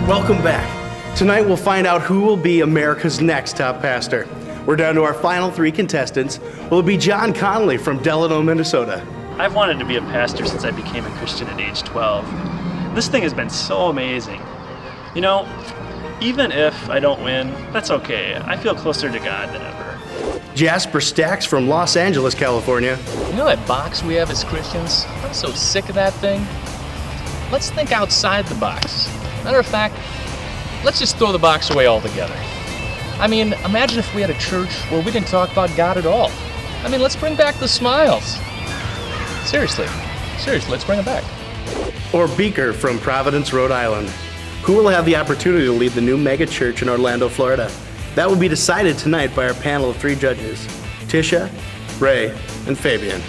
Welcome back. Tonight we'll find out who will be America's next top pastor. We're down to our final 3 contestants. Will it be John Connolly from Delano, Minnesota? I've wanted to be a pastor since I became a Christian at age 12. This thing has been so amazing. You know, even if I don't win, that's okay. I feel closer to God than ever. Jasper Stacks from Los Angeles, California. You know that box we have as Christians? I'm so sick of that thing. Let's think outside the box. Matter of fact, let's just throw the box away altogether. I mean, imagine if we had a church where we didn't talk about God at all. I mean, let's bring back the smiles. Seriously, let's bring them back. Or Beaker from Providence, Rhode Island. Who will have the opportunity to lead the new mega church in Orlando, Florida? That will be decided tonight by our panel of 3 judges, Tisha, Ray, and Fabian.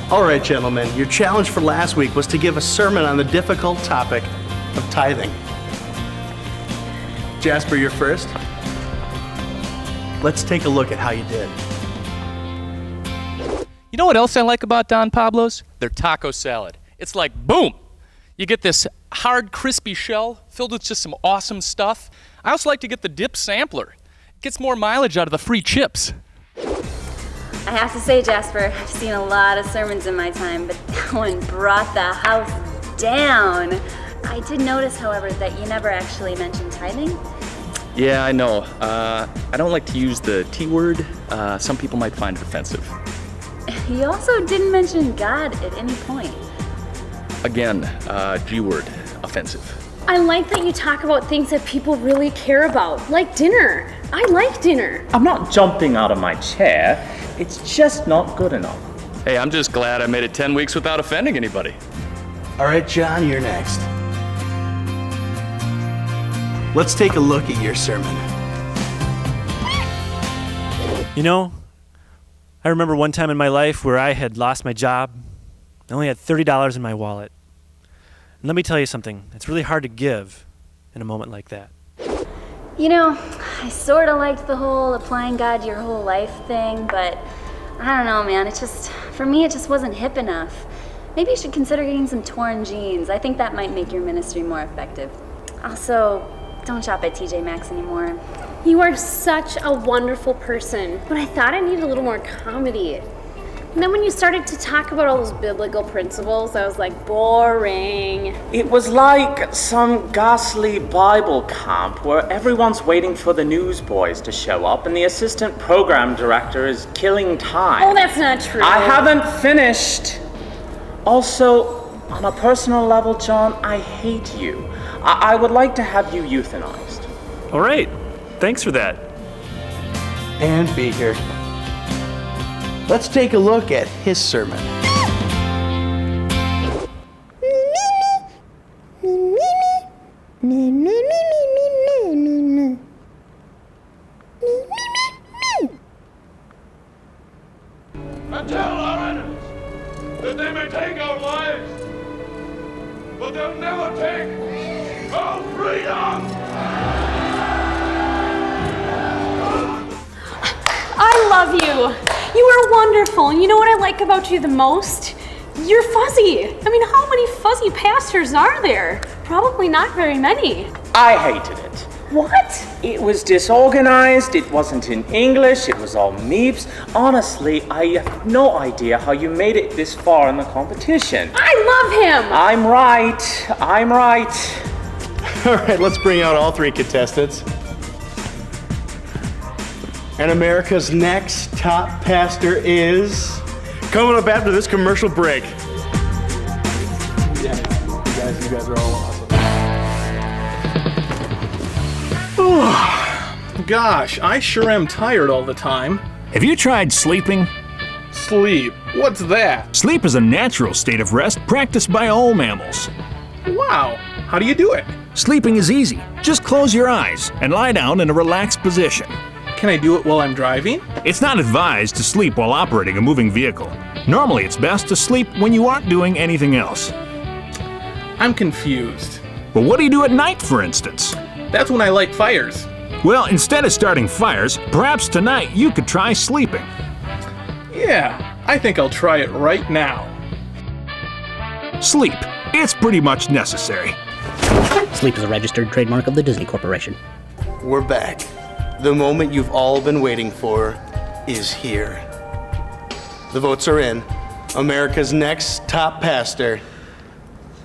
All right, gentlemen, your challenge for last week was to give a sermon on the difficult topic of tithing. Jasper, you're first. Let's take a look at how you did. You know what else I like about Don Pablo's? Their taco salad. It's like, boom! You get this hard, crispy shell filled with just some awesome stuff. I also like to get the dip sampler. It gets more mileage out of the free chips. I have to say, Jasper, I've seen a lot of sermons in my time, but that one brought the house down. I did notice, however, that you never actually mentioned tithing. Yeah, I know. I don't like to use the T word. Some people might find it offensive. You also didn't mention God at any point. Again, G word, offensive. I like that you talk about things that people really care about, like dinner. I like dinner. I'm not jumping out of my chair. It's just not good enough. Hey, I'm just glad I made it 10 weeks without offending anybody. All right, John, you're next. Let's take a look at your sermon. You know, I remember one time in my life where I had lost my job. I only had $30 in my wallet. And let me tell you something, it's really hard to give in a moment like that. You know, I sort of liked the whole applying God your whole life thing, but I don't know, man. For me, it just wasn't hip enough. Maybe you should consider getting some torn jeans. I think that might make your ministry more effective. Also, don't shop at TJ Maxx anymore. You are such a wonderful person, but I thought I needed a little more comedy. And then when you started to talk about all those biblical principles, I was like, boring. It was like some ghastly Bible camp where everyone's waiting for the newsboys to show up and the assistant program director is killing time. Oh, that's not true. I haven't finished. Also, on a personal level, John, I hate you. I would like to have you euthanized. All right, thanks for that. And Beaker. Let's take a look at his sermon. And tell our enemies that they may take our lives, but they'll never take our freedom! I love you. You are wonderful. And you know what I like about you the most? You're fuzzy. I mean, how many fuzzy pastors are there? Probably not very many. I hated it. What? It was disorganized, it wasn't in English, it was all meeps. Honestly, I have no idea how you made it this far in the competition. I love him. I'm right. All right, let's bring out all 3 contestants. And America's next top pastor is coming up after this commercial break. Yeah, you guys are all awesome. Gosh, I sure am tired all the time. Have you tried sleeping? Sleep? What's that? Sleep is a natural state of rest practiced by all mammals. Wow, how do you do it? Sleeping is easy. Just close your eyes and lie down in a relaxed position. Can I do it while I'm driving? It's not advised to sleep while operating a moving vehicle. Normally, it's best to sleep when you aren't doing anything else. I'm confused. But what do you do at night, for instance? That's when I light fires. Well, instead of starting fires, perhaps tonight you could try sleeping. Yeah, I think I'll try it right now. Sleep. It's pretty much necessary. Sleep is a registered trademark of the Disney Corporation. We're back. The moment you've all been waiting for is here. The votes are in. America's next top pastor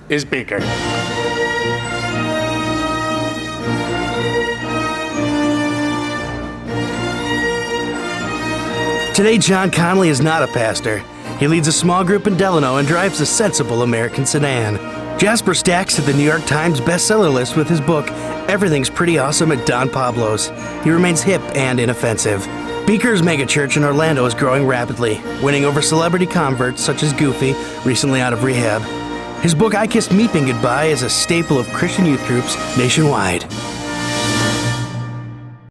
is Beaker. Today, John Connolly is not a pastor. He leads a small group in Delano and drives a sensible American sedan. Jasper Stacks hit the New York Times bestseller list with his book, Everything's Pretty Awesome at Don Pablo's. He remains hip and inoffensive. Beaker's megachurch in Orlando is growing rapidly, winning over celebrity converts such as Goofy, recently out of rehab. His book, I Kissed Meeping Goodbye, is a staple of Christian youth groups nationwide.